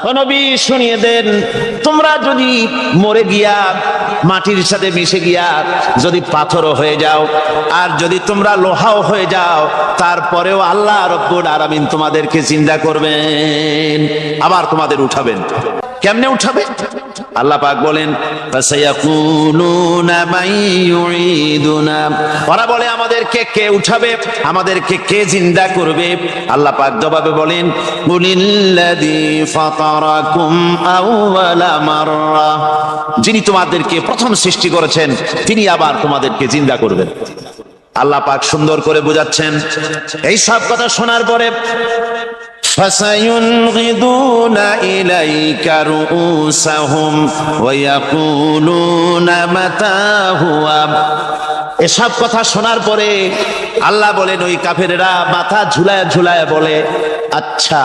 ও নবী শুনিয়ে দেন, তোমরা যদি মরে গিয়া মাটির সাথে মিশে গিয়া যদি পাথরও হয়ে যাও, আর যদি তোমরা লোহাও হয়ে যাও, তারপরেও আল্লাহ রব্বুল আলামিন তোমাদেরকে জিন্দা করবেন, আবার তোমাদের উঠাবেন। কেমনে উঠাবে? আল্লাহ পাক বলেন, ফাসায়াকুলুনা মান ইউঈদুনা, ওরা বলে আমাদেরকে কে উঠাবে, আমাদেরকে কে জিন্দা করবে? আল্লাহ পাক জবাবে বলেন, কুলিল্লাযী ফাতারাকুম আউওয়ালা মাররা, যিনি তোমাদেরকে প্রথম সৃষ্টি করেছেন তিনি আবার তোমাদেরকে জিন্দা করবেন। আল্লাহ পাক সুন্দর করে বোঝাচ্ছেন। এই সব কথা শোনার পরে فَسَيُنْغِضُونَ إِلَيْكَ رُؤُوسَهُمْ وَيَقُولُونَ مَتَى هُوَ, এসব কথা শোনার পরে আল্লাহ বলেন ওই কাফেরেরা মাথা ঝুলায় ঝুলায় বলে, আচ্ছা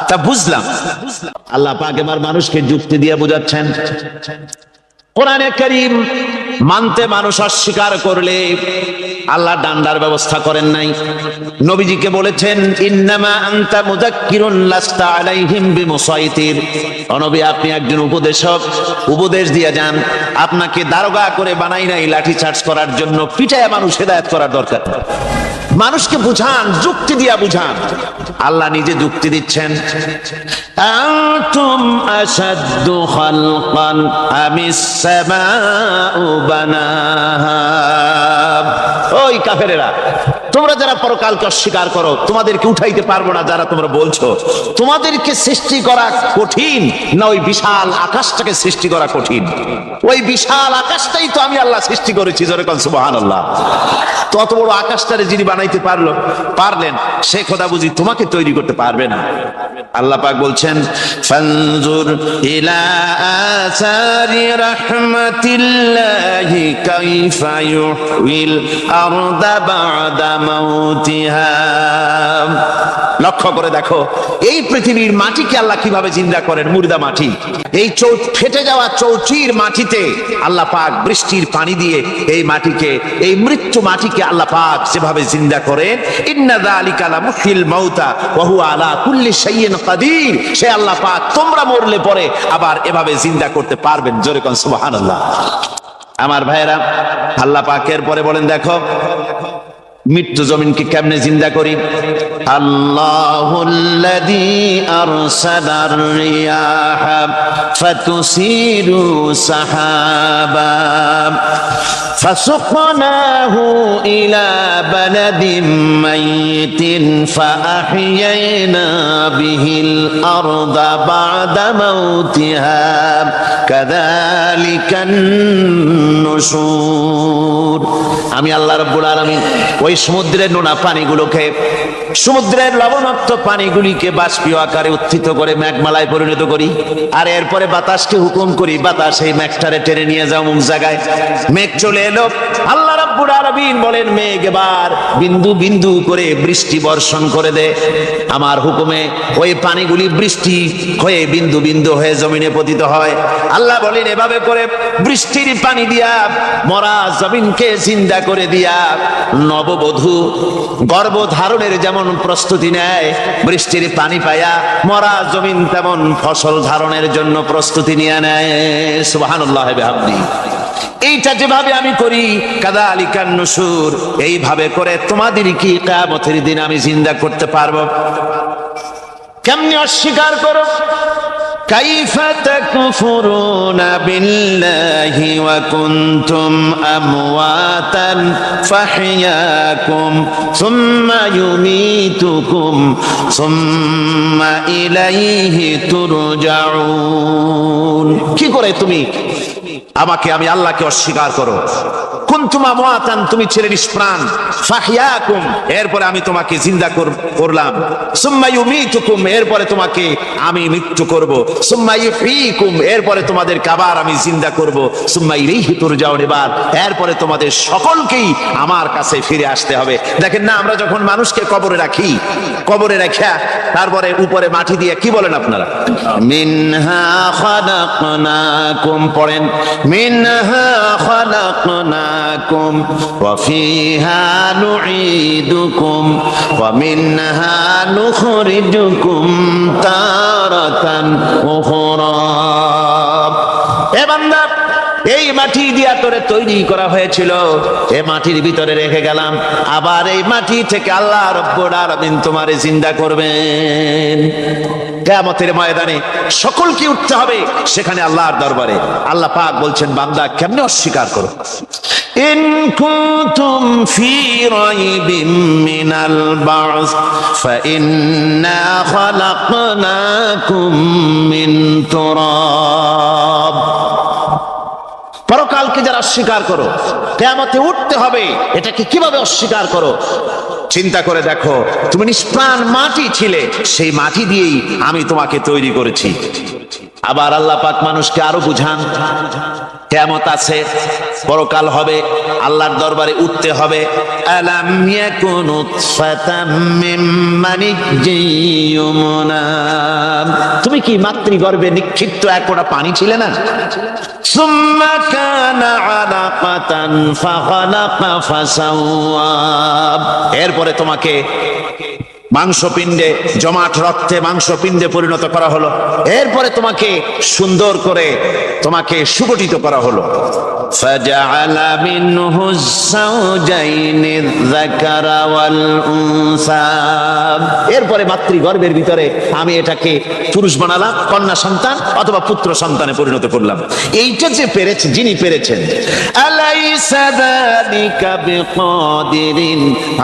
তা বুঝলাম। আল্লাহ পাক এবার মানুষকে যুক্তি দিয়ে বোঝাচ্ছেন। কোরআনে কারীম মানতে মানুষ অস্বীকার করলে আল্লাহ ডান্ডার ব্যবস্থা করেন নাই। নবীজিকে বলেছেন, ইন্নামা আনতা মুযাক্কিরুন লাস্তা আলাইহিম বিমুসাইতির, ও নবী আপনি একজন উপদেশক, উপদেশ দিয়ে যান, আপনাকে দারোগা করে বানাই নাই লাঠি চার্জ করার জন্য, পিটায়া মানুষ হেদায়েত করার দরকার। মানুষকে বুঝান, যুক্তি দিয়া বুঝান। আল্লাহ নিজে যুক্তি দিচ্ছেন, আনতুম আশাদ্দু খালকান আমিস সামাউ বানাহা, ওই কাফেরেরা তোমরা যারা পরকালকে অস্বীকার করো, তোমাদেরকে উঠাইতে পারবো না যারা তোমরা বলছো, তোমাদেরকে সৃষ্টি করা কঠিন না ওই বিশাল আকাশটাকে সৃষ্টি করা কঠিন? ওই বিশাল আকাশটাই তো আমি আল্লাহ সৃষ্টি করেছি, জোরে কোন সুবহানাল্লাহ। তত বড় আকাশটারে যিনি বানাইতে পারলেন, সে খোদা বুঝি তোমাকে তৈরি করতে পারবে না? আল্লাহ পাক বলছেন, ফানজুর ইলা আসারি রাহমাতিল্লাহি কাইফা ইউহিল আরদা বাদা মাউতিহা, লক্ষ্য করে দেখো এই পৃথিবীর মাটিকে আল্লাহ কিভাবে জিন্দা করেন, মুর্দা মাটি। এই ফেটে যাওয়া চৌচির মাটিতে আল্লাহ পাক বৃষ্টির পানি দিয়ে এই মাটিকে, এই মৃত্যু মাটিকে আল্লাহ পাক যেভাবে জিন্দা করেন, ইন্না যালিকা লামুহিল মাউতা ওয়া হুয়া আলা কুল্লি শাইইন কাদির, সে আল্লাহ পাক তোমরা মরলে পরে আবার এভাবে জিন্দা করতে পারবেন, জোরে কোন সুবহানাল্লাহ। আমার ভাইয়েরা, আল্লাহ পাকের পরে বলেন, দেখো মৃত্যু জমিনকে কেমনে জিন্দা করি। আল্লাহুল্লাযী আরসালার রিয়াহা ফাতুসিরু সাহাবা ফাসুকনাহু ইলা বালাদিন মাইতিন ফাআহইয়ানা বিহিল আরদা বা'দা মাউতিহা কাযালিকান নুশুর। আমি আল্লাহ রাব্বুল আলামিন ওই সমুদ্রের নোনা পানিগুলোকে, সমুদ্রের লবণাক্ত পানিগুলিকে বাষ্পীয় আকারে উত্থিত করে মেঘমালায় পরিণত করি, আর এরপরে বাতাসকে হুকুম করি, বাতাস এই মেঘটারে টেনে নিয়ে যাও মুখ জায়গায়। মেঘ চলে এলো, আল্লাহ রাব্বুল আলামিন বলেন, মেঘ এবার বিন্দু বিন্দু করে বৃষ্টি বর্ষণ করে দে। আমার হুকুমে ওই পানিগুলি বৃষ্টি হয়ে বিন্দু বিন্দু হয়ে জমিনে পতিত হয়। আল্লাহ বলেন, এভাবে করে বৃষ্টির পানি দিয়া মরা জমিনকে জিন্দা করে দিয়া নববধূ গর্ভধারণের যেমন প্রস্তুতি নেয়, বৃষ্টির পানি পায়া মরা জমিন তেমন ফসল ধারণের জন্য প্রস্তুতি নিয়ে নেয়। সুবহানাল্লাহ বিহামদি। এইটা যেভাবে আমি করি, কাযালিকান নুশুর, এইভাবে করে তোমাদের কি কিয়ামতের দিন আমি জিন্দা করতে পারবো? কেমনে অস্বীকার করো? কাইফা তাকফুরুনা বিল্লাহি ওয়া কুনতুম আমওয়াতান ফাহইয়াকুম সুম্মা ইউমীতুকুম সুম্মা ইলাইহি তুরজাউন। কি করে তুমি আমাকে, আমি আল্লাহকে অস্বীকার করো? কুনতুম আমওয়াতান, তুমি ছিলে নিষ্প্রাণ, ফাহইয়াকুম, এরপরে আমি তোমাকে জিন্দা করলাম, সুম্মা ইউমীতুকুম, এরপরে তোমাকে আমি মৃত্যু করব, সুম্মা ইউহয়িকুম, এরপরে তোমাদেরকে আবার আমি জিন্দা করব, সুম্মা ইলাইহি তুরজাউন, এরপরে তোমাদের সকলকেই আমার কাছে ফিরে আসতে হবে। দেখেন না, আমরা যখন মানুষকে কবরে রাখি, কবরে রাখা তারপরে উপরে মাটি দিয়ে কি বলেন আপনারা? মিনহা খালাকনাকুম, পড়েন মিনহা খালাকনাকুম ওয়া ফিহা নুঈদুকুম ওয়া মিনহা নুখরিজুকুম তারাতান উখরা। এ বান্দা, এই মাটি দিয়া তোরে তৈরি করা হয়েছিল, এই মাটির ভিতরে রেখে গেলাম, আবার এই মাটি থেকে আল্লাহ রব্বুল আলামিন তোমারে জিন্দা করবেন। কিয়ামতের ময়দানে সকলকে উঠতে হবে সেখানে আল্লাহর দরবারে। আল্লাহ পাক বলছেন, বান্দা কেমনে অস্বীকার করো? ইন কুনতুম ফি রাইবিম মিনাল বা'স ফাইন্না খালাকনাকুম মিন তুরাব। পরকালকে যারা অস্বীকার করো, কিয়ামতে উঠতে হবে, এটাকে কিভাবে অস্বীকার করো? চিন্তা করে দেখো, তুমি নিষ্প্রাণ মাটি ছিলে, সেই মাটি দিয়েই আমি তোমাকে তৈরি করেছি। আবার আল্লাহ পাক মানুষকে আরো বুঝান, কিয়ামত আছে, পরকাল হবে, আল্লাহর দরবারে উঠতে হবে। আলাম ইয়াকুন নুতফাতাম মিন মানিয়্যিন ইউমনা। তুমি কি মাতৃগর্ভে নিক্ষিপ্ত এক ফোঁটা পানি ছিলে না? সুম্মা কানা আলাকাতান ফাখালাকা ফাসাওয়া। এরপরে তোমাকে মাংসপিণ্ডে, জমাট রক্তে মাংসপিণ্ডে পরিণত করা হলো। এরপরে তোমাকে সুন্দর করে তোমাকে সুগঠিত করা হলো। ফাজআলা মিনহু যাওজাইনি যাকারা ওয়াল উনসা। এরপরে মাতৃগর্ভের ভিতরে আমি এটাকে পুরুষ বানালাম, কন্যা সন্তান অথবা পুত্র সন্তানে পরিণত করলাম। এইটা যে পেরেছে, যিনি পেরেছেন, আলাইসা যালিকা বিকাদিরিন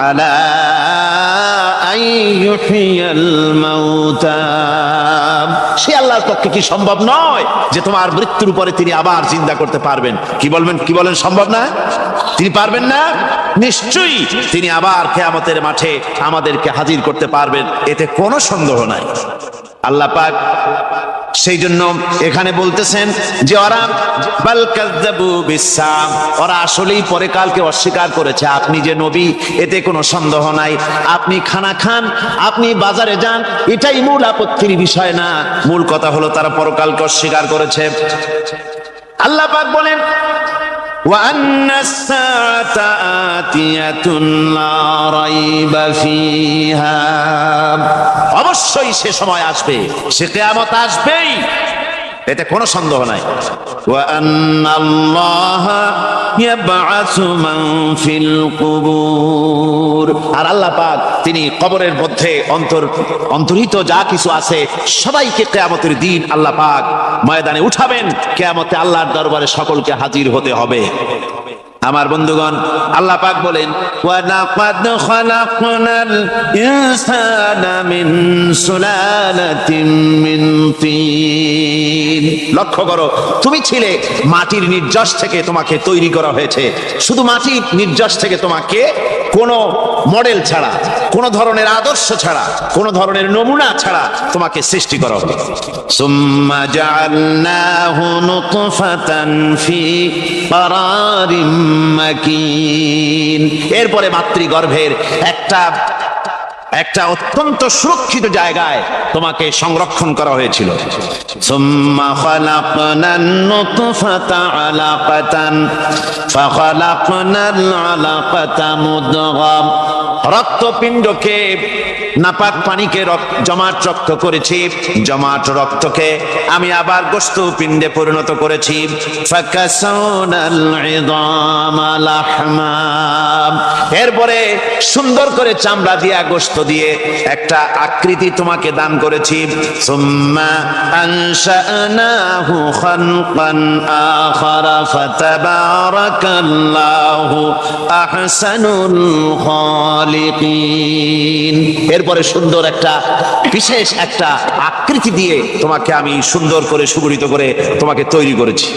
আলা আইয়ুহিয়াল মাউতা। সে আল্লাহর পক্ষে কি সম্ভব নয় যে তোমার মৃত্যুর উপরে তিনি আবার জিন্দা করতে পারবেন? কি বলেন সম্ভব না? তিনি পারবেন না? নিশ্চয়ই তিনি আবার কিয়ামতের মাঠে আমাদেরকে হাজির করতে পারবেন, এতে কোনো সন্দেহ নাই। আল্লাহ পাক সেই জন্য এখানে বলতেছেন যে ওরা বাল কাযযাবু বিসসাম, ওরা আসলেই পরে কালকে অস্বীকার করেছে। আপনি যে নবী, এতে কোনো সন্দেহ নাই। আপনি খানা খান, আপনি বাজারে যান, এটাই মূল আপত্তির বিষয় না। মূল কথা হলো তারা পরকালকে অস্বীকার করেছে। আল্লাহ পাক বলেন, ওয়া আন্নাস সাআতা আতিয়াতুন লা রাইবা ফিহা। অবশ্যই সে সময় আসবে, সে কিয়ামত আসবেই, এতে কোনো সন্দেহ নাই। ওয়া আন্নাল্লাহা ইয়াবআসু মান ফিল কুবুর। আর আল্লাহ পাক তিনি কবরের মধ্যে অন্তর্হিত যা কিছু আছে সবাইকে কিয়ামতের দিন আল্লাহ পাক ময়দানে উঠাবেন। কিয়ামতে আল্লাহর দরবারে সকলকে হাজির হতে হবে। আমার বন্ধুগণ, আল্লাহ পাক বলেন, ওয়া লাকাদ খালাকনাল ইনসানা মিন সুলালাতিন মিন তিন। লক্ষ্য করো, তুমি ছিলে মাটির নির্যাস থেকে, তোমাকে তৈরি করা হয়েছে। শুধু মাটির নির্যাস থেকে তোমাকে কোনো মডেল ছাড়া, কোনো ধরনের আদর্শ ছাড়া, কোনো ধরনের নমুনা ছাড়া তোমাকে সৃষ্টি করা হলো। সুম্মা জাআলনাহু নুতফাতান ফি ক্বারারিম মাকিন। এরপরে মাতৃগর্ভের একটা অত্যন্ত সুরক্ষিত জায়গায় তোমাকে সংরক্ষণ করা হয়েছিল। সুম্মা খালাকনান নুতফাতা আলাকাতান ফাখালাকনাল আলাকাতা মুদগা। রক্তপিণ্ডকে, নাপাক পানিকে জমাট রক্ত করেছি, জমাট রক্তকে আমি আবার গোশত পিণ্ডে পরিণত করেছি। ফাকাসাউনাল ইযামা লাহমা। এরপরে সুন্দর করে চামড়া দিয়া, গোশত দিয়ে একটা আকৃতি তোমাকে দান করেছি। সুম্মা আনশানাহু খালকান আখারা ফাতাবারাকাল্লাহু আহসানুল খালিকিন। এরপরে সুন্দর একটা বিশেষ একটা আকৃতি দিয়ে তোমাকে আমি সুন্দর করে সুগঠিত করে তোমাকে তৈরি করেছি।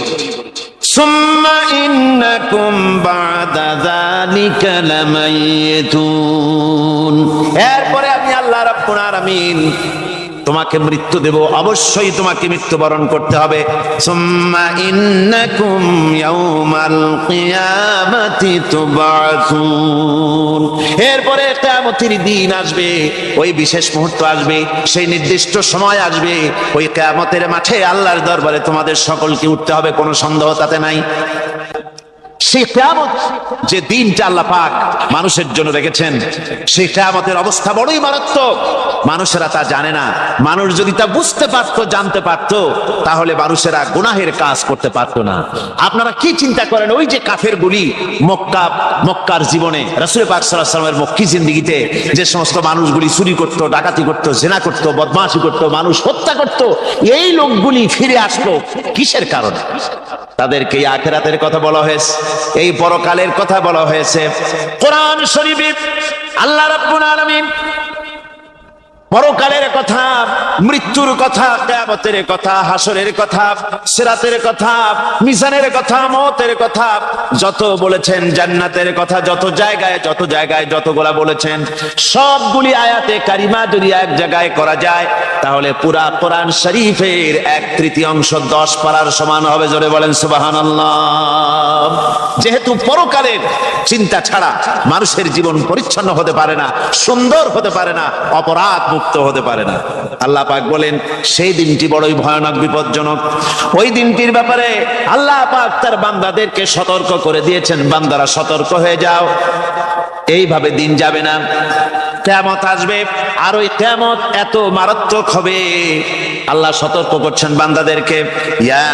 সুম্মা ইন্নাকুম বা'দা যালিকা লামাইতুন। এরপরে আমি আল্লাহ রাব্বুল আলামিন তোমাকে মৃত্যু দেব, অবশ্যই তোমাকে মৃত্যুবরণ করতে হবে। সুম্মা ইন্নাকুম ইয়াউমাল কিয়ামাতি তুবআসুন, এরপরে কিয়ামতের দিন আসবে, ওই বিশেষ মুহূর্ত আসবে, সেই নির্দিষ্ট সময় আসবে, ওই কিয়ামতের মাঠে আল্লাহর দরবারে তোমাদের সকলকে উঠতে হবে, কোনো সন্দেহ তাতে নাই। সেই কিয়ামত যে দিনটা আল্লাহ পাক মানুষের জন্য রেখেছেন, সেই কিয়ামতের অবস্থা বড়ই মারাত্মক। মানুষেরা তা জানে না। মানুষ যদি তা বুঝতে পারতো, জানতে পারতো, তাহলে মানুষেরা গুনাহের কাজ করতে পারতো না। আপনারা কি চিন্তা করেন, ওই যে কাফেরগুলি মক্কার জীবনে, রাসূল পাক সাল্লাল্লাহু আলাইহি ওয়াসাল্লামের মক্কি জিন্দেগিতে যে সমস্ত মানুষগুলি চুরি করতো, ডাকাতি করতো, জিনা করতো, বদমাশি করতো, মানুষ হত্যা করতো, এই লোকগুলি ফিরে আসলো কিসের কারণে? তাদেরকে আখিরাতের কথা বলা হয়েছে, এই পরকালের কথা বলা হয়েছে। কোরআন শরীফে আল্লাহ রাব্বুল আলামিন পরকালের কথা, মৃত্যুর কথা, কিয়ামতের কথা, হাসরের কথা, সিরাতের কথা, মিজানের কথা, মওতের কথা যত বলেছেন, জান্নাতের কথা যত জায়গায় যতগুলা বলেছেন, সবগুলি আয়াতে কারিমা যদি এক জায়গায় করা যায়, তাহলে পুরা কোরআন শরীফের 1/3 10 পারার সমান হবে। জোরে বলেন সুবহানাল্লাহ। যেহেতু পরকালের চিন্তা ছাড়া মানুষের জীবন পরিচ্ছন্ন হতে পারে না, সুন্দর হতে পারে না, অপরাধ মুক্ত হতে পারে না। আল্লাহ পাক বলেন সেই দিনটি বড়ই ভয়ানক, বিপজ্জনক। ওই দিনটির ব্যাপারে আল্লাহ পাক তার বান্দাদেরকে সতর্ক করে দিয়েছেন, বান্দারা সতর্ক হয়ে যাও, এইভাবে দিন যাবে না, কিয়ামত আসবে। আর ওই কিয়ামত এত মারাত্মক হবে, আল্লাহ সতর্ক করছেন বান্দাদেরকে। ইয়া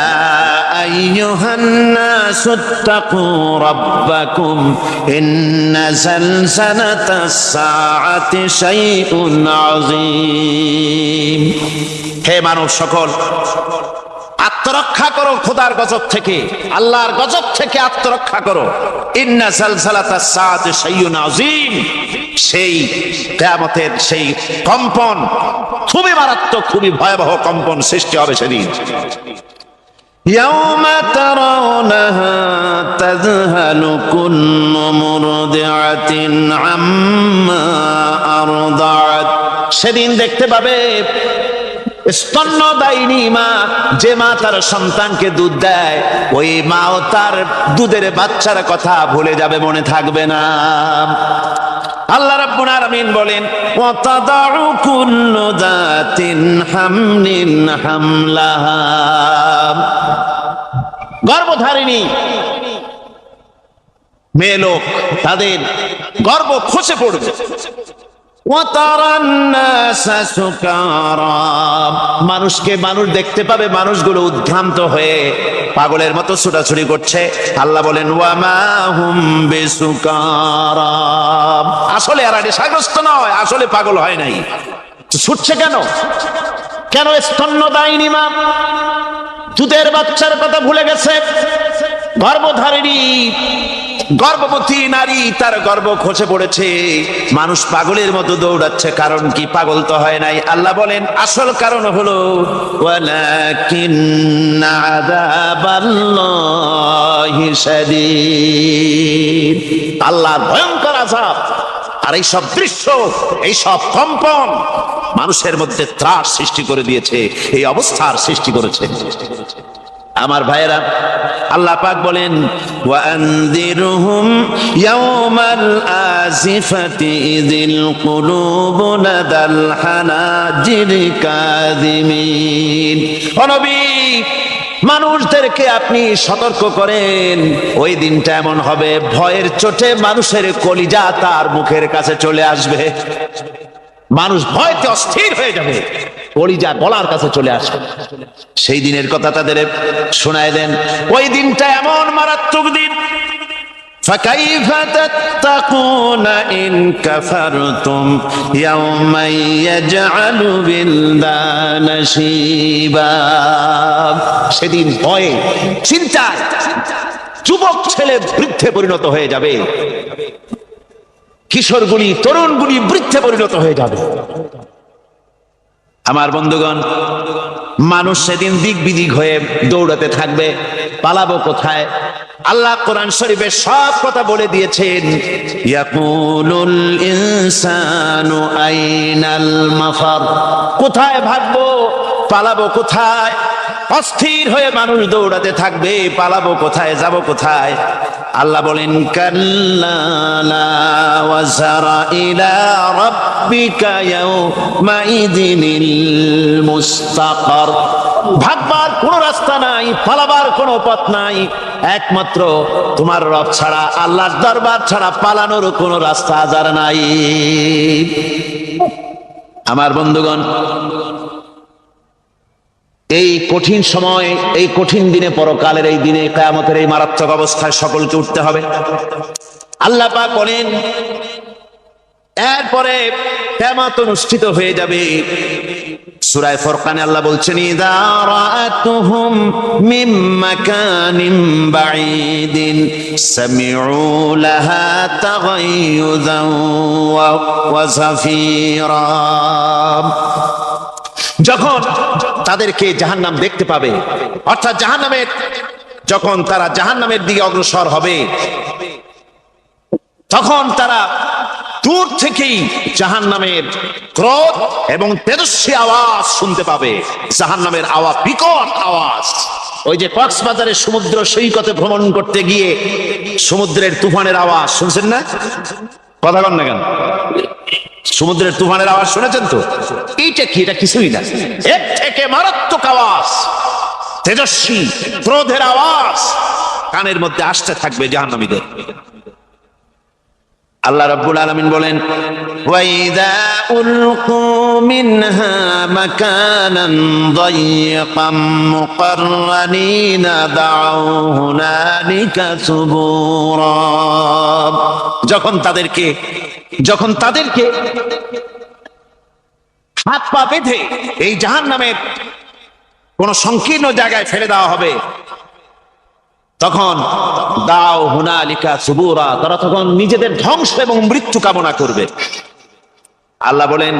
আইয়ুহান নাসুত্তাকু রাব্বাকুম ইন্না যালজালাতাস সাআতি শাইউন আযীম। হে মানব সকল, আত্মরক্ষা করো খোদার গজব থেকে, আল্লাহর গজব থেকে আত্মরক্ষা করো। ইন্না যালজালাতাস সাআতি শাইউন আযীম, সেই কিয়ামতের সেই কম্পন খুবই মারাত্মক, খুবই ভয়াবহ কম্পন সৃষ্টি হবে সেদিন। ইয়াউমা তারাউনাহা তাযহালু কুল্লু মুরদিআতিন আম্মা আরদাআত, সেদিন দেখতে পাবে স্তন্যদায়িনী মা, যে মা তার সন্তানকে দুধ দেয়, ওই মাও তার দুধের বাচ্চার কথা ভুলে যাবে, মনে থাকবে না। আল্লাহ রাব্বুল আলামিন বলেন ওয়া তাদাউ কুল্লু যাতিন হামলিন হামলাহা, গর্ভধারিণী মেয়ে লোক তাদের গর্ভ খসে পড়বে। মানুষকে মানুষ দেখতে পাবে, মানুষগুলো উদ্ভ্রান্ত হয়ে পাগলের মতো ছুটাছুটি করছে। আল্লাহ বলেন ওয়ামা হুম বিসুকারা, আসলে এরা নেশাগ্রস্ত নয়, আসলে পাগল হয় নাই। ছুটছে কেন? কেন? স্তন্যদায়িনী মা দুধের বাচ্চার কথা ভুলে গেছে। গর্ভধারিণী গর্ভবতী নারী, তার গর্ভ খসে পড়েছে, মানুষ পাগলের মতো দৌড়াচ্ছে। কারণ কি? পাগল তো হয় নাই। আল্লাহ বলেন আসল কারণ হলো ওয়ালাকিন্না আযাবাল্লাহি শাদীদ, আল্লাহর ভয়ঙ্কর আযাব। আর এই সব দৃশ্য, এই সব কম্পন মানুষের মধ্যে ত্রাস সৃষ্টি করে দিয়েছে, এই অবস্থার সৃষ্টি করেছে। আমার ভাইয়েরা, আল্লাহ পাক বলেন ওয়া আনযিরহুম ইয়াওমাল আজিফাতি ইযিল কুলুবু লাদাল হানাজির কাযিমিন। ও নবী, মানুষদেরকে আপনি সতর্ক করেন, ওই দিনটা এমন হবে, ভয়ের চোটে মানুষের কলিজা তার মুখের কাছে চলে আসবে। মানুষ ভয়তে অস্থির হয়ে যাবে, কলিজা গলার কাছে চলে আসবে। সেই দিনের কথা তাদের শোনায় দেন। ওই দিনটা এমন মারাত্মক দিন। فكيف تتقون إن كفرتم يوما يجعل الولدان شيبا, সেদিন ভয়ে চিন্তায় যুবক ছেলে বৃদ্ধে পরিণত হয়ে যাবে, কিশোরগুলি তরুণগুলি বৃদ্ধে পরিণত হয়ে যাবে। আমার বন্ধুগণ, মানুষ সেদিন দিক বিদিক হয়ে দৌড়াতে থাকবে, পালাবো কোথায়? আল্লাহ কোরআন শরীফে সব কথা বলে দিয়েছেন। ইয়াকুলুল ইনসানু আইনাল মাফার, কোথায় ভাগবো, পালাবো কোথায়? অস্থির হয়ে মানুষ দৌড়াতে থাকবে, পালাবো কোথায়, যাব কোথায়? আল্লাহ বলেন কাল্লা লা ওয়াজারা ইলা রাব্বিকা ইয়াউমাইযিনিল মুস্তাকার, ভাগবার কোনো রাস্তা নাই, পালাবার কোনো পথ নাই, একমাত্র তোমার রব ছাড়া, আল্লাহর দরবার ছাড়া পালানোর কোনো রাস্তা আজার নাই। আমার বন্ধুগণ, এই কঠিন সময়, এই কঠিন দিনে, পরকালের এই দিনে, কিয়ামতের এই মারাত্মক অবস্থায় সকলকে উঠতে হবে। আল্লাহ পাক বলেন, এরপরে কিয়ামত অনুষ্ঠিত হয়ে যাবে। সূরা ফুরকানে আল্লাহ বলছেন, ইযা রাআতুহুম মিন মাকানিন বাঈদিন সামিউ লাহা তাগায়ুযান ওয়া যাফীরা, যখন তাদেরকে জাহান্নাম দেখতে পাবে, অর্থাৎ জাহান্নামের, যখন তারা জাহান্নামের দিকে অগ্রসর হবে, তখন তারা দূর থেকেই জাহান্নামের ক্রোধ এবং তেজস্বী আওয়াজ শুনতে পাবে। জাহান্নামের আওয়াজ, বিকট আওয়াজ। ওই যে কক্সবাজারের সমুদ্র সৈকতে ভ্রমণ করতে গিয়ে সমুদ্রের তুফানের আওয়াজ শুনছেন না? কথা বল না কেন? সমুদ্রের তুফানের আওয়াজ শুনেছেন তো? এইটা কি? এটা কিছুই না, এর থেকে মারাত্মক আওয়াজ, তেজস্বী ক্রোধের আওয়াজ কানের মধ্যে আসতে থাকবে জাহান্নামীদের। আল্লাহ রাব্বুল আলামিন বলেন, ওয়াইদা উলকু মিনহা মাকানান দায়িকাম মুকাররানিনা দাউ হুনালিকা সুবুরা, যখন তাদেরকে হাত পা বেঁধে এই জাহান্নামের কোন সংকীর্ণ জায়গায় ফেলে দেওয়া হবে, তখন দাও হুনালিকা সুবুরা, তারা তখন নিজেদের ধ্বংস এবং মৃত্যু কামনা করবে। আল্লাহ বলেন,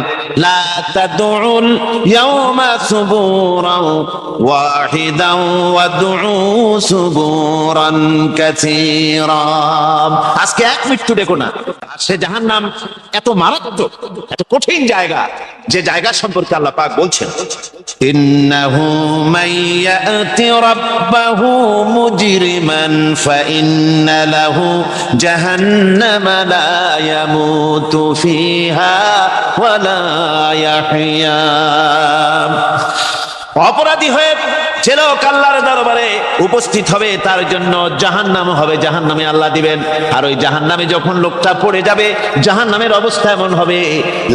লা তাদউল ইয়াওমা সুবুরান ওয়াহিদান ওয়াদউ সুবুরান কাসীরা, আজকে এক মৃত্যু ডেকো না। সে জাহান্নাম এত মারাত্মক, এত কঠিন জায়গা, যে জায়গা সম্পর্কে আল্লাহ পাক বলছেন, ইন্নাহু মাইয়াতি রাব্বাহু মুজরিমান ফাইন্না লাহু জাহান্নামা লা ইয়ামুতু ফিহা ওয়ালা ইয়াহইয়া, অপরাধী হয়ে যে লোক আল্লাহর দরবারে উপস্থিত হবে তার জন্য জাহান্নাম হবে, জাহান্নামে আল্লাহ দিবেন। আর ওই জাহান্নামে যখন লোকটা পড়ে যাবে, জাহান্নামের অবস্থা এমন হবে,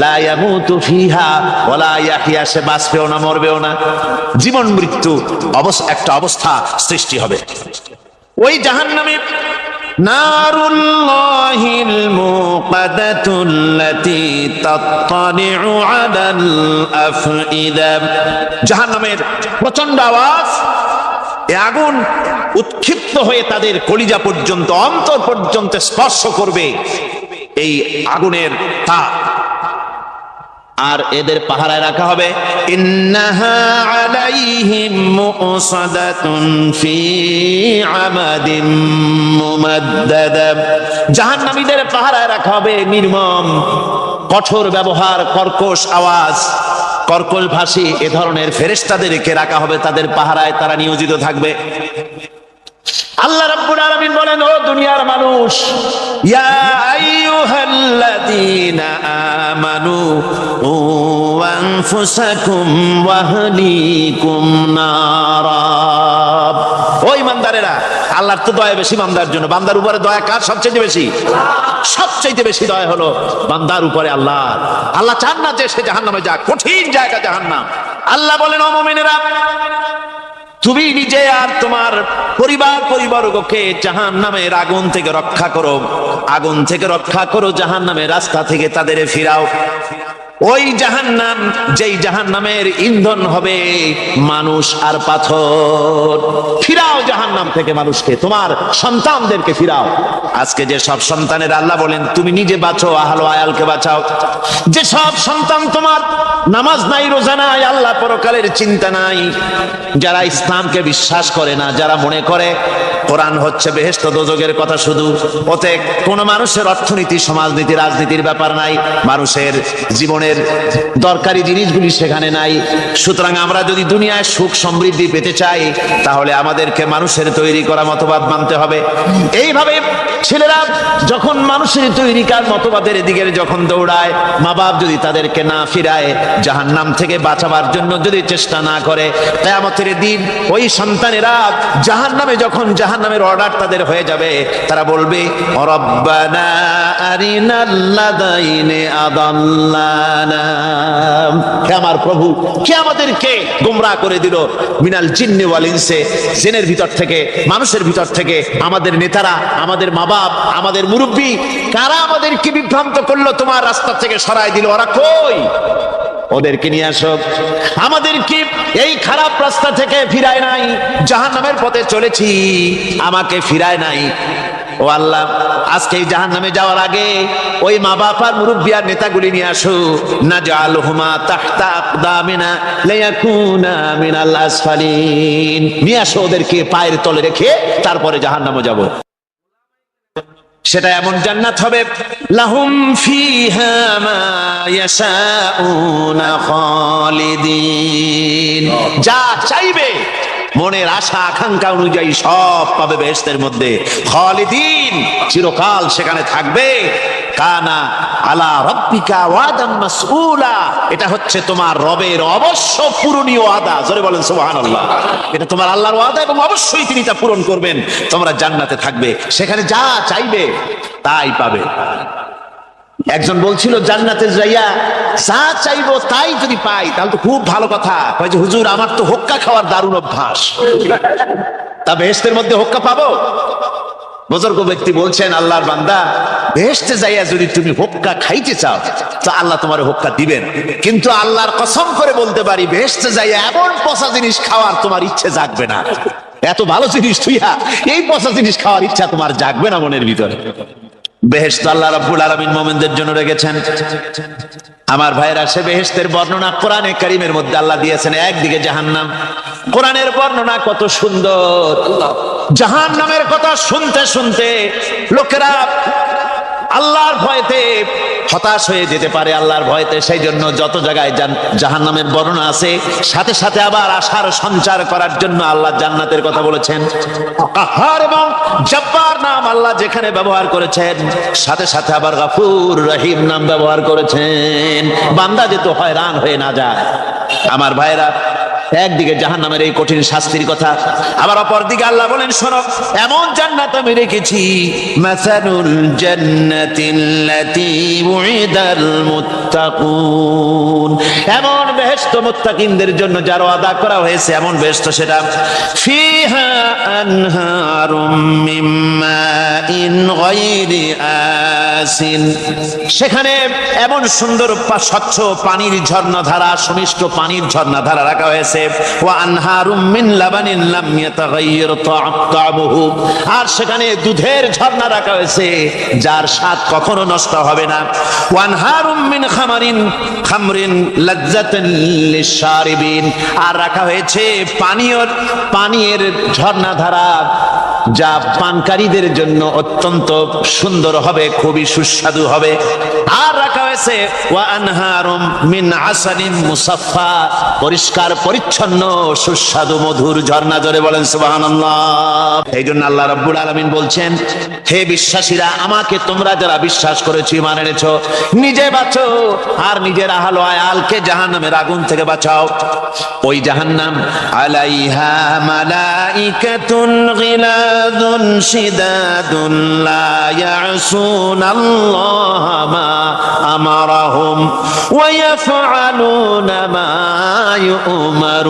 লা ইয়ামুতু ফিহা ওয়ালা ইয়াহইয়া, সে বাঁচবেও না, মরবেও না, জীবন মৃত্যু একটা অবস্থা সৃষ্টি হবে। ওই জাহান্নামে নারুল্লাহিল মুকাদাতুল্লাতী তাত্তালিউ আলাল আফইদা, জাহান্নামের প্রচন্ড আওয়াজ, এই আগুন উৎক্ষিপ্ত হয়ে তাদের কলিজা পর্যন্ত, অন্তর পর্যন্ত স্পর্শ করবে এই আগুনের তাপ। আর এদের পাহারায় রাখা হবে, ইন্নাহা আলাইহিম মুসাদাতুন ফি আমাদিন মুমাদ্দাদা, জাহান্নামীদের পাহারায় রাখা হবে নির্মম, কঠোর ব্যবহার, কর্কশ আওয়াজ, কর্কশ ভাষী এ ধরনের ফেরেশতাদেরকে রাখা হবে তাদের পাহারায়, তারা নিয়োজিত থাকবে। আল্লাহ রাব্বুল আলামিন বলেন, ও দুনিয়ার মানুষ, ইয়া আইয়ুহাল্লাযীনা আমানু ও আনফুসাকুম ওয়া আহলিকুম নারা, ও ঈমানদারেরা, আল্লাহর তো দয়া বেশি বান্দার জন্য। বান্দার উপরে দয়া কার সবচেয়ে বেশি? সবচেয়ে বেশি দয়া হলো বান্দার উপরে আল্লাহ। আল্লাহ চান না যে সে জাহান্নামে যাক, কঠিন জায়গা জাহান্নাম। আল্লাহ বলেন, ও মুমিনেরা, তুমি নিজে আর তোমার পরিবারবর্গকে জাহান্নামের আগুন থেকে রক্ষা করো, আগুন থেকে রক্ষা করো, জাহান্নামের রাস্তা থেকে তাদের ফিরাও। ওই জাহান্নাম, যেই জাহান্নামের ইন্ধন হবে মানুষ আর পাথর, ফিরাও জাহান্নাম থেকে মানুষকে, তোমার সন্তানদেরকে ফিরাও। আজকে যে সব সন্তানের আল্লাহ বলেন তুমি নিজে বাঁচো, আহলো আয়ালকে বাঁচাও। যে সব সন্তান তোমার নামাজ নাই, রোজা নাই, আল্লাহ পরকালের চিন্তা নাই, যারা ইসলামকে বিশ্বাস করে না, যারা মনে করে কোরআন হচ্ছে বেহেশত দোজখের কথা শুধু, ওতে কোনো মানুষের অর্থনীতি, সমাজনীতি, রাজনীতির ব্যাপার নাই, মানুষের জীবনের দরকারি জিনিসগুলি সেখানে নাই। সুতরাং আমরা যদি দুনিয়ায় সুখ সমৃদ্ধি পেতে চাই, তাহলে আমাদেরকে মানুষের তৈরি করা মতবাদ মানতে হবে। এইভাবে ছেলেরা যখন মানুষের তৈরিকার মতবাদের দিকে যখন দৌড়ায়, মা বাপ যদি তাদেরকে না ফিরায়, জাহান্নাম থেকে বাঁচাবার জন্য যদি চেষ্টা না করে, কিয়ামতের দিন ওই সন্তানেরা জাহান্নামে, যখন জাহান্নামের অর্ডার তাদের হয়ে যাবে, তারা বলবে রব্বানা আরিনাল্লাযাইনি আদাল্লানা, হে আমার প্রভু, কে আমাদেরকে গোমরাহ করে দিল, মিনাল জিন্নি ওয়াল ইনসি, জিনের ভিতর থেকে, মানুষের ভিতর থেকে, আমাদের নেতারা, আমাদের মা বাপ, আমাদের মুরব্বী, কারা আমাদেরকে বিভ্রান্ত করলো, তোমার রাস্তা থেকে সরাই দিল, ওরা কই? ওদেরকে নিয়ে আসো। আমাদেরকে এই খারাপ রাস্তা থেকে ফিরায় নাই, জাহান্নামের পথে চলেছি, আমাকে ফিরায় নাই। ও আল্লাহ, আজকে এই জাহান্নামে যাওয়ার আগে ওই মা বাপ আর মুরব্বি আর নেতাগুলি নিয়ে আসো। নাজআলহুমা তাহতা আকদামিনা লিয়াকুনা মিনাল আসফালিন, নিয়ে আসো ওদেরকে পায়ের তলে রেখে তারপরে জাহান্নামে যাব। সেটা এমন জান্নাত হবে, লাহুম ফিহা মা ইয়াশাউনা খালিদিন, যা চাইবে মনের আশা আকাঙ্ক্ষা অনুযায়ী সব পাবে বেহেশতের মধ্যে। খালিদিন, চিরকাল সেখানে থাকবে। কানা আলা রাব্বিকা ওয়াদাম মাসউলা, এটা হচ্ছে তোমার রবের অবশ্য পূরণীয় ওয়াদা। জোরে বলেন সুবহানাল্লাহ। এটা তোমার আল্লাহর ওয়াদা এবং অবশ্যই তিনি তা পূরণ করবেন। তোমরা জান্নাতে থাকবে, সেখানে যা চাইবে তাই পাবে। একজন বলছিল জান্নাতে যাইয়া যা চাইবো তাই যদি পাই তাহলে তো খুব ভালো কথা। কয় যে হুজুর, আমার তো হোক্কা খাওয়ার দারুণ অভ্যাস, তা বেহেশতের মধ্যে হোক্কা পাবো? বুজুর্গ ব্যক্তি বলছেন, আল্লাহর বান্দা, বেহেশতে যাইয়া যদি তুমি হোক্কা খাইতে চাও তো আল্লাহ তোমার হোক্কা দিবেন, কিন্তু আল্লাহর কসম করে বলতে পারি, বেহেশতে যাইয়া এমন পচা জিনিস খাওয়ার তোমার ইচ্ছে জাগবে না। এত ভালো জিনিস তুইয়া এই পচা জিনিস খাওয়ার ইচ্ছা তোমার জাগবে না মনের ভিতরে। বেহেশত আল্লাহ রাব্বুল আলামিন মুমিনদের জন্য রেখেছেন। আমার ভাইরা, সে বেহেশতের বর্ণনা কোরআনে কারীমের মধ্যে আল্লাহ দিয়েছেন। একদিকে জাহান্নাম, কোরআনের বর্ণনা কত সুন্দর। জাহান্নামের কথা শুনতে শুনতে লোকেরা আল্লাহর ভয়তে হতাশ হয়ে যেতে পারে, আল্লাহর ভয়তে। সেই জন্য যত জায়গায় জাহান্নামের বর্ণনা আছে, সাথে সাথে আবার আশার সঞ্চার করার জন্য আল্লাহ জান্নাতের কথা বলেছেন। কাহার এবং জব্বার নাম আল্লাহ যেখানে ব্যবহার করেছেন, সাথে সাথে আবার গফুর রহিম নাম ব্যবহার করেছেন, বান্দা যেতে হয়রান হয়ে না যায়। আমার ভাইরা, একদিকে জাহান্নামের এই কঠিন শাস্তির কথা, আবার অপর দিকে আল্লাহ বলেন, শোনো, এমন জান্নাত আমি রেখেছি, মাসালুল জান্নাতিল্লাতী উইদাল মুত্তাকুন, এমন বেহেশত মুত্তাকিনদের জন্য যার ওয়াদা করা হয়েছে, এমন বেহেশত সেটা, ফিহা আনহারুম মিন মাইন গায়রি আসিন, সেখানে এমন সুন্দর স্বচ্ছ পানির ঝর্ণাধারা, সুমিষ্ট পানির ঝর্ণাধারা রাখা হয়েছে। ওয়া আনহারুম মিন লাবানিন লাম ইয়াতাগায়্যার তা'আমুহু, আর সেখানে দুধের ঝর্ণা রাখা হয়েছে যার স্বাদ কখনো নষ্ট হবে না। ওয়া আনহারুম মিন খামরিন লাজ্জাতান লিশ-শারিবিন, আর রাখা হয়েছে পানীয়ের ঝর্ণাধারা যা পানকারীদের জন্য অত্যন্ত সুন্দর হবে, খুবই সুস্বাদু হবে। আর রাখা হয়েছে ওয়া আনহারুম মিন আসালিন মুসাফফা, পরিষ্কার পরিচ্ছন্ন সুস্বাদু মধুর ঝর্ণা। জোরে বলেন সুবহানাল্লাহ। এই জন্য আল্লাহ রাব্বুল আলামিন বলছেন, হে বিশ্বাসীরা, আমাকে তোমরা যারা বিশ্বাস করেছো, ঈমান এনেছো, নিজে বাঁচো আর নিজের আহল আয়ালকে জাহান্নামের আগুন থেকে বাঁচাও। ওই জাহান্নাম আলাইহা মালাইকাতুন গিলাদুন শিদাদুন লা ইয়াসুনাল্লাহ মা আমারাহুম ওয়া ইয়াফআলুনা মা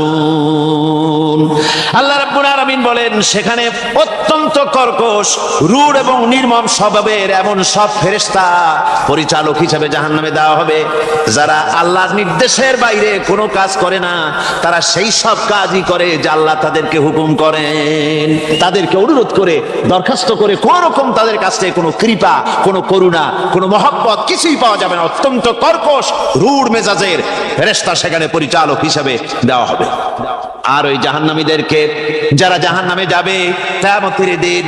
ইউমারুন। আল্লাহ রাব্বুল আলামিন বলেন, সেখানে অত্যন্ত কর্কশ, রূঢ় এবং নির্মম স্বভাবের এমন সব ফেরেশতা পরিচালক হিসেবে জাহান্নামে দেওয়া হবে, যারা আল্লাহর নির্দেশের বাইরে কোনো কাজ করে না। তারা সেই সব কাজই করে যা আল্লাহ তাদেরকে হুকুম করেন। তাদেরকে অনুরোধ করে, দরখাস্ত করে কোন রকম তাদের কাছ থেকে কোনো কৃপা, কোনো করুণা, কোনো মহব্বত কিছুই পাওয়া যাবে না। অত্যন্ত কর্কশ, রূঢ় মেজাজের ফেরেশতা সেখানে পরিচালক হিসেবে দেওয়া হবে। আর ওই জাহান্নামীদেরকে, যারা জাহান্নামে যাবে কিয়ামতের দিন,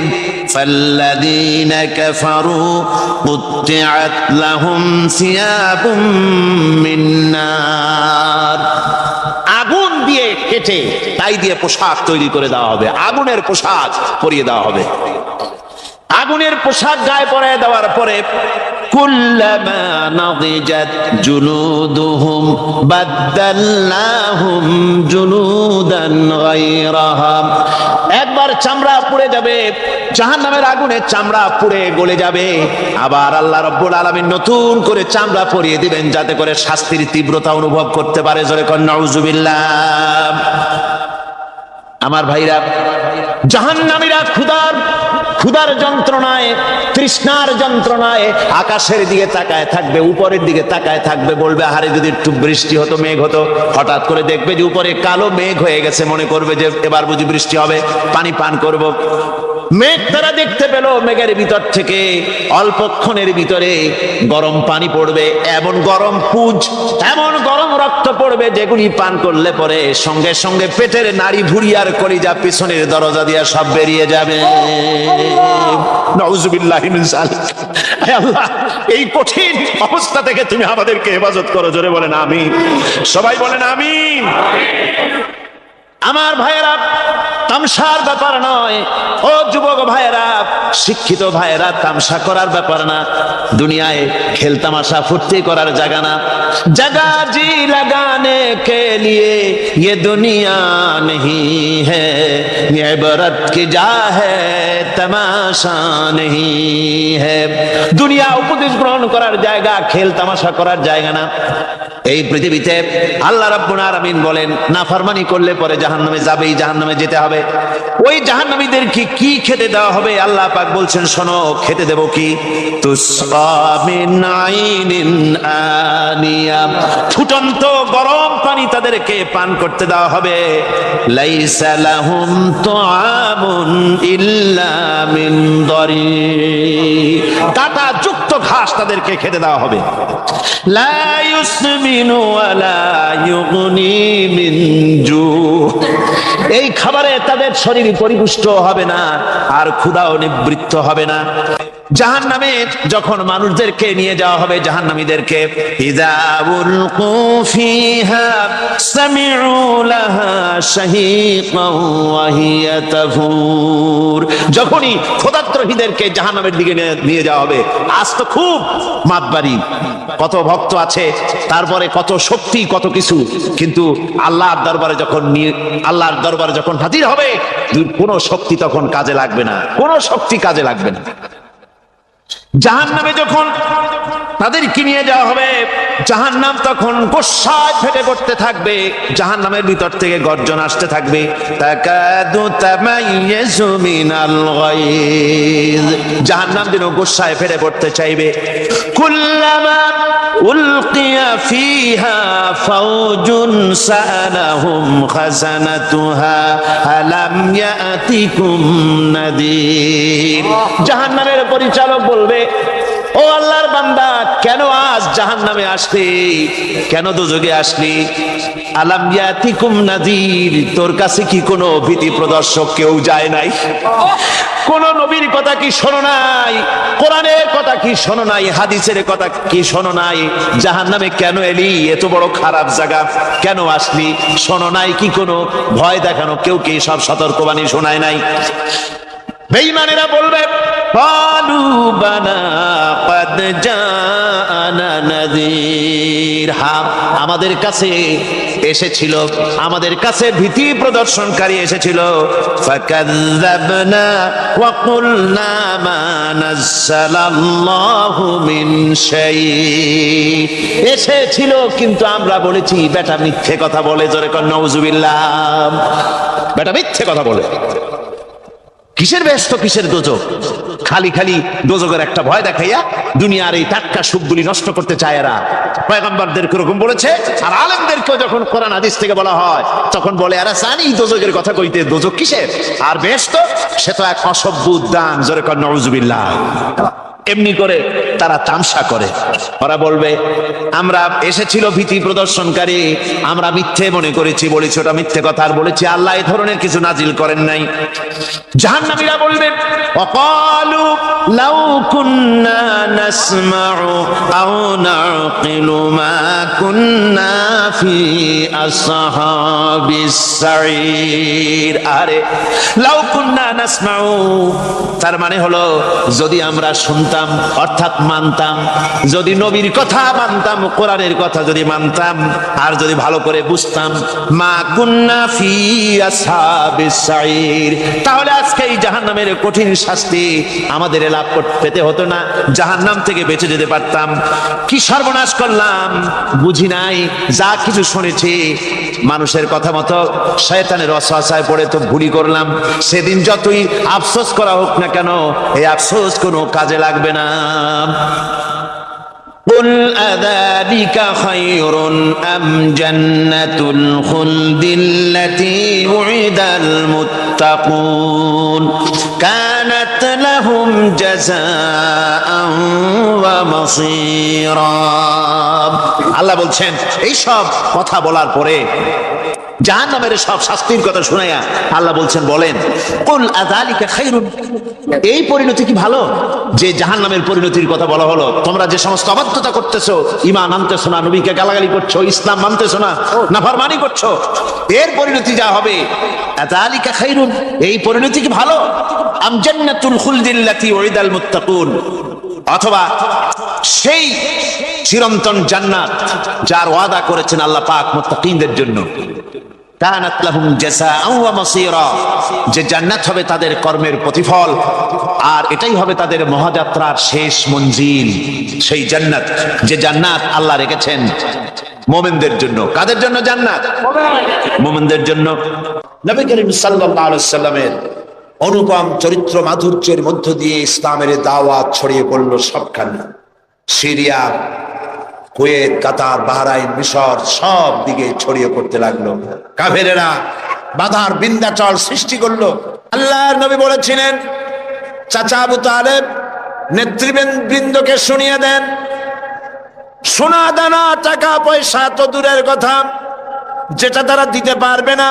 ফাল্লাযীনা কাফারু কুত্তিআত লাহুম সিয়াবুম মিন নার, আগুন দিয়ে কেটে তাই দিয়ে পোশাক তৈরি করে দেওয়া হবে, আগুনের পোশাক পরিয়ে দেওয়া হবে। আগুনের পোশাক গায়ে পরিয়ে দেওয়ার পরে কুল্লামা নাদিজাত জুলুদুহুম বাদদালনাহুম জুলুদান গায়রাহা, একবার চামড়া পুড়ে যাবে, জাহান্নামের আগুনে চামড়া পুড়ে গলে যাবে, আবার আল্লাহ রাব্বুল আলামিন নতুন করে চামড়া পরিয়ে দিবেন যাতে করে শাস্তির তীব্রতা অনুভব করতে পারে। জোরে কোন নাউজুবিল্লাহ। আমার ভাইরা, জাহান্নামীরা ক্ষুধার যন্ত্রণায়, তৃষ্ণার যন্ত্রণায় আকাশের দিকে তাকায় থাকবে, উপরের দিকে তাকায় থাকবে, বলবে আরে যদি একটু বৃষ্টি হতো, মেঘ হতো। হঠাৎ করে দেখবে যে উপরে কালো মেঘ হয়ে গেছে, মনে করবে যে এবার বুঝি বৃষ্টি হবে, পানি পান করব। মেঘ তারা দেখতে পেল, মেঘের ভিতর থেকে অল্পক্ষণের ভিতরে গরম পানি পড়বে, এমন গরম পুজ, এমন গরম রক্ত পড়বে যেগুলি পান করলে পরে সঙ্গে সঙ্গে পেটের নাড়ি ভুঁড়ি আর কলিজা পিছনের দরজা দিয়ে সব বেরিয়ে যাবে। নাউজুবিল্লাহি মিন যালিক। হে আল্লাহ, এই কঠিন অবস্থা থেকে তুমি আমাদেরকে হেফাজত করো। জোরে বলেন আমিন। সবাই বলেন আমিন। আমার ভাইয়েরা, তামসার ব্যাপার নয়। ও যুবক ভাইয়েরা, শিক্ষিত ভাইয়েরা, তামসা করার ব্যাপার না। দুনিয়ায় খেল তামাশা ফুর্তি করার জায়গা না। জায়গা জি লাগানে কে লিয়ে ये दुनिया नहीं है, ये इबरत की जा है तमाशा नहीं है। দুনিয়া উপদেশ গ্রহণ করার জায়গা, খেল তামাশা করার জায়গা না। এই পৃথিবীতে আল্লাহ রাব্বুল আলামিন বলেন, নাফরমানি করলে পরে জাহান্নামে যাবেই, জাহান্নামে যেতে হবে। ওই জাহান্নামীদেরকে কি খেতে দেওয়া হবে? আল্লাহ পাক বলছেন, শোনো, খেতে দেব কি? তুসকা মিন আইনিন আনিয়া, ফুটন্ত গরম পানি তাদেরকে পান করতে দেওয়া হবে। লাইসা লাহুম তুআমুন ইল্লা মিন দারি, কাঁটা যুক্ত ঘাস তাদেরকে খেতে দেওয়া হবে। লা ইউসমিনু ওয়ালা ইউগনি মিন জু, এই খাবারে তাদের শরীর পরিপুষ্ট হবে না, আর ক্ষুধাও নিবৃত্ত হবে না। জাহান্নামে যখন মানুষদেরকে নিয়ে যাওয়া হবে, জাহান্নামীদেরকে, ইযা উলকু ফিহা সামিউ লাহা শাহীকান ওয়া হিয়া তাফুর, যখনই ক্ষুধার্তহীনদেরকে জাহান্নামের দিকে নিয়ে যাওয়া হবে, আজ তো খুব মাতবাড়ি, কত ভক্ত আছে, তারপরে কত শক্তি, কত কিছু, কিন্তু আল্লাহর দরবারে যখন হাজির হবে, কোনো শক্তি তখন কাজে লাগবে না, কোনো শক্তি কাজে লাগবে না। জাহান্নামে যখন তাদেরকে নিয়ে যাওয়া হবে, জাহান্নাম তখন গোসায় ফেটে পড়তে থাকবে, জাহান্নামের ভিতর থেকে গর্জন আসতে থাকবে, তাকাদু তামাইয়াজু মিনাল গায়জ, জাহান্নাম যেন গোসায় ফেটে পড়তে চাইবে। কুল্লামা উলকিয়া ফিহা ফাওজুন সালাহুম খাজানাতুহা আলাম ইয়াতিকুম নাদির, জাহান্নামের পরিচালক বলবে, ও আল্লাহর বান্দা, কেন আজ জাহান্নামে আসলি, কেন দোজখে আসলি? আলাম ইয়াতিকুম নাযীর, তোর কাছে কি কোনো ভীতি প্রদর্শক কেউ যায় নাই? কোন নবীর কথা কি শোনো নাই? কোরআনের কথা কি শোনো নাই? হাদিসের কথা কি শোনো নাই? জাহান্নামে কেন এলি? এত বড় খারাপ জায়গা কেন আসলি? শোনো নাই কি কোনো ভয় দেখানো কেউ কি সব সতর্কবাণী শোনায় নাই? বেঈমানেরা বলবে, ক্বালু বালা ক্বাদ জাআনা নাযীর, হ্যাঁ আমাদের কাছে এসেছিল, আমাদের কাছে ভীতি প্রদর্শনকারী এসেছিল। ফাকাযযাবনা ওয়া কুলনা মা নাযালাল্লাহু মিন শাই, এসেছিল কিন্তু আমরা বলেছি বেটা মিথ্যে কথা বলে। জোরে কর নাউজুবিল্লাহ। বেটা মিথ্যে কথা বলে। কিসের ব্যস্ত, কিসের দোজখ? খালি খালি দোজখের একটা ভয় দেখাইয়া দুনিয়ার এই টাটকা সুখগুলি নষ্ট করতে চায় এরা। পয়গম্বরদেরকে এরকম বলেছে, আর আলেমদেরকেও যখন কোরআন হাদিস থেকে বলা হয় তখন বলে, এরা জানি দোজখের কথা কইতে, দোজখ কিসের? আর ব্যস্ত, সে তো এক অসভ্য উদ্যান। জোরে কর নাউজুবিল্লাহ। এমনি করে তারা তামসা করে। ওরা বলবে আমরা এসেছিল ভীতি প্রদর্শনকারী, আমরা মিথ্যে মনে করেছি, বলেছি ওটা মিথ্যে কথা, আর বলেছি আল্লাহ এই ধরনের কিছু নাজিল করেন নাই। জাহান্নামীরা বলবে ওয়াকালু লাউ কুন্না নাসমাউ আও নাকিলু মা কুন্না ফি আসহাবিস সাঈর। আরে লাউ কুন্না নাসমাউ, তার মানে হলো যদি আমরা শুনতাম অর্থাৎ মানতাম, যদি নবীর কথা মানতাম, কোরআনের কথা যদি মানতাম, আর যদি ভালো করে বুঝতাম, মা কুন্না ফি আসহাবিস সাঈর, তাহলে আজকে এই জাহান্নামের কঠিন শাস্তি আমাদের লাভ পেতে হতো না, জাহান্নাম থেকে বেঁচে যেতে পারতাম। কি সর্বনাশ করলাম, বুঝি নাই, যা কিছু শুনেছি মানুষের কথা মতো শয়তানের ওয়াসওয়াসায় পড়ে তো ভুলই করলাম। সেদিন যতই আফসোস করা হোক না কেন, এই আফসোস কোনো কাজে লাগবে না। قل أذلك خير أم جنة الخلد التي وعد المتقون كانت لهم جزاء ومصيرا। আল্লাহ বলছেন এই সব কথা বলার পরে, জাহান্নামের সব শাস্তির কথা শুনাইয়া আল্লাহ বলছেন বলেন কুল আযালিকা খায়রুন, এই পরিণতি কি ভালো যে জাহান্নামের পরিণতির কথা বলা হলো? তোমরা যে সমস্ত অবাধ্যতা করতেছো, ঈমান আনতেছো না, নবীকে গালাগালি করছো, ইসলাম মানতেছো না, নাফরমানি করছো, এর পরিণতি যা হবে আযালিকা খায়রুন, এই পরিণতি কি ভালো? আম জান্নাতুল খুলদিল্লাতী উইদাল মুত্তাকুন, অথবা সেই চিরন্তন জান্নাত যার ওয়াদা করেছেন আল্লাহ পাক মুত্তাকিনদের জন্য, কানাত লাহুম জাযাআন ওয়া মাসীরা, যে জান্নাত হবে তাদের কর্মের প্রতিফল, আর এটাই হবে তাদের মহাযাত্রার শেষ মঞ্জিল। সেই জান্নাত, যে জান্নাত আল্লাহ রেখেছেন মুমিনদের জন্য। কাদের জন্য জান্নাত? মুমিনদের জন্য। নবী করিম সাল্লাল্লাহু আলাইহি সাল্লামের অনুপম চরিত্র মাধুর্যের মধ্য দিয়ে ইসলামের দাওয়াত ছড়িয়ে পড়ল সবখানে। সিরিয়া, কুয়েত, কাতার, বাহরাইন, মিশর সব দিকে ছড়িয়ে পড়তে লাগলো। কাফেরেরা বাধার বিন্ধ্যাচল সৃষ্টি করলো। আল্লাহর নবী বলেছিলেন চাচা আবু তালেব নেতৃবৃন্দকে শুনিয়ে দেন, সোনা দানা টাকা পয়সা তো দূরের কথা, যেটা তারা দিতে পারবে না,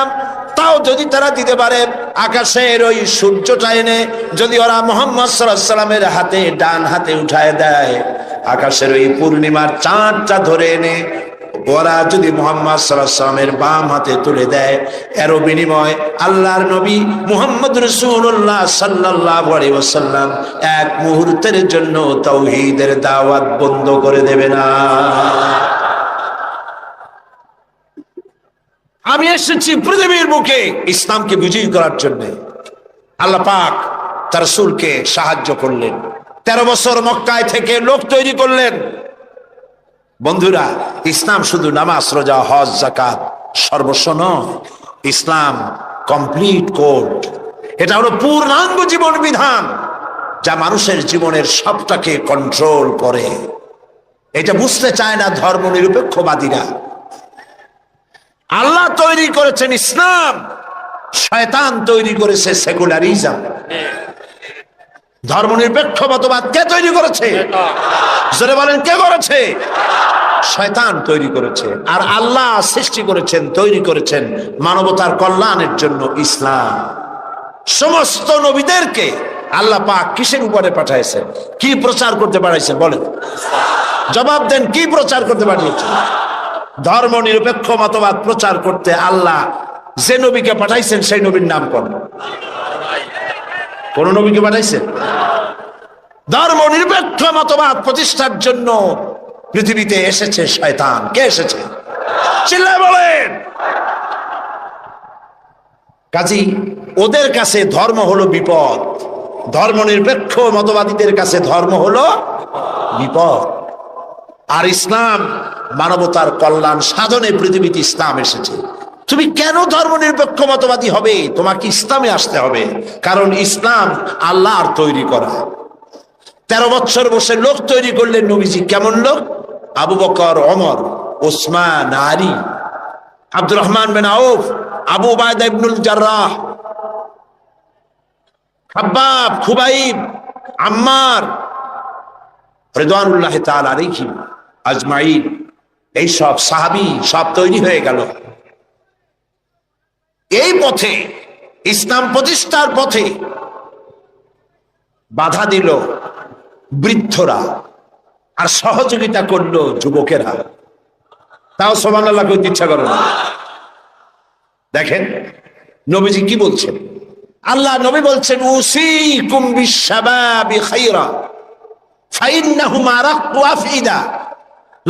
তাও যদি তারা দিতে পারে আকাশের ওই সূর্যটা এনে যদি ওরা মুহাম্মদ সাল্লাল্লাহু আলাইহি সাল্লামের হাতে, ডান হাতে উঠায় দেয়, আকাশের ওই পূর্ণিমার চাঁদটা ধরে এনে ওরা যদি মুহাম্মদ সাল্লাল্লাহু আলাইহি সাল্লামের বাম হাতে তুলে দেয়, এর বিনিময় আল্লাহর নবী মুহাম্মদ রাসূলুল্লাহ সাল্লাল্লাহু আলাইহি ওয়াসাল্লাম এক মুহূর্তের জন্য তাওহীদের দাওয়াত বন্ধ করে দেবে না। আমি এসেছি পৃথিবীর বুকে ইসলামকে বিজয়ী করার জন্য। আল্লাহ পাক তার রাসূলকে সাহায্য করলেন, 13 বছর মক্কায় থেকে লোক তৈরি করলেন। বন্ধুরা, ইসলাম শুধু নামাজ, রোজা, হজ, যাকাত সর্বস্ব নয়, ইসলাম কমপ্লিট কোড। এটা হলো পূর্ণাঙ্গ জীবন বিধান যা মানুষের জীবনের সবটাকে কন্ট্রোল করে। এটা বুঝতে চায় না ধর্ম নিরপেক্ষবাদীরা। আল্লাহ তৈরি করেছেন ইসলাম, শয়তান তৈরি করেছে সেকুলারিজম। ধর্মনিরপেক্ষ মতবাদ কে তৈরি করেছে? জোরে বলেন, কে করেছে? শয়তান তৈরি করেছে। আর আল্লাহ সৃষ্টি করেছেন, তৈরি করেছেন মানবতার কল্যাণের জন্য ইসলাম। সমস্ত নবীদেরকে আল্লাহ পাক কিসের উপরে পাঠাইছেন? কি প্রচার করতে পাঠাইছেন? বলেন, জবাব দেন, কি প্রচার করতে পাঠিয়েছেন? ধর্ম নিরপেক্ষ মতবাদ প্রচার করতে আল্লাহ যে নবীকে পাঠাইছেন সেই নবীর নাম কোন? কোন নবীকে পাঠাইছেন? ধর্ম নিরপেক্ষ মতবাদ প্রতিষ্ঠার জন্য পৃথিবীতে এসেছে শয়তান। কে এসেছে? চিল্লায় বলেন। কাজী ওদের কাছে ধর্ম হলো বিপদ, ধর্ম নিরপেক্ষ মতবাদীদের কাছে ধর্ম হলো বিপদ। আর ইসলাম মানবতার কল্যাণ সাধনে পৃথিবীতে ইসলাম এসেছে। তুমি কেন ধর্ম নিরপেক্ষ মতবাদী হবে? তোমাকে ইসলামে আসতে হবে, কারণ ইসলাম আল্লাহর তৈরি করা। 13 বছর বসে লোক তৈরি করলেন নবীজি। কেমন লোক? আবু বকর, ওমর, ওসমান, আলী, আব্দুর রহমান বিন আউফ, আবু উবাইদা ইবনুল জাররাহ, খাব্বাব, খুবাইব, আম্মার, রিদওয়ানুল্লাহি তাআলা আলাইহিম আজমাইন, এই সব সাহাবী সব তৈরি হয়ে গেল। এই পথে, ইসলাম প্রতিষ্ঠার পথে বাধা দিল বৃদ্ধরা, আর সহযোগিতা করলো যুবকেরা। তাও সুবহানাল্লাহ কইতে ইচ্ছা করে না। দেখেন নবীজি কি বলছেন, আল্লাহ নবী বলছেন, উসিকুম বিশ-শাবাবি খায়রা ফাইন্নাহুম আরাক্কু আফইদা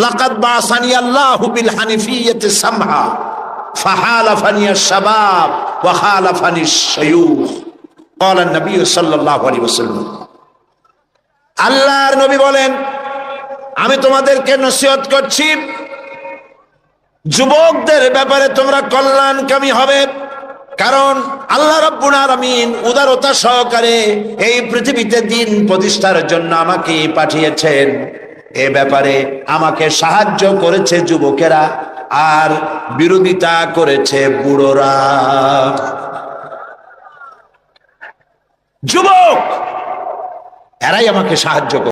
লাকাদ বাসানি আল্লাহু বিল হানিফিয়্যাতি সামহা ফাহালাফানি আশ-শাবাব ওয়া খালাফানি আশ-শায়ুখ ক্বালা an-নবী সাল্লাল্লাহু আলাইহি ওয়াসাল্লাম। আল্লাহর নবী বলেন, আমি তোমাদেরকে নসিহত করছি, যুবকদের ব্যাপারে তোমরা কল্যাণকামী হবে, কারণ আল্লাহ রাব্বুল আলামিন উদারতা সহকারে এই পৃথিবীতে দ্বীন প্রতিষ্ঠার জন্য আমাকে পাঠিয়েছেন। এ ব্যাপারে আমাকে সাহায্য করেছে যুবকেরা, আর বিরোধিতা করেছে বুড়োরা। যুবক এরাই আমাকে সাহায্য করে।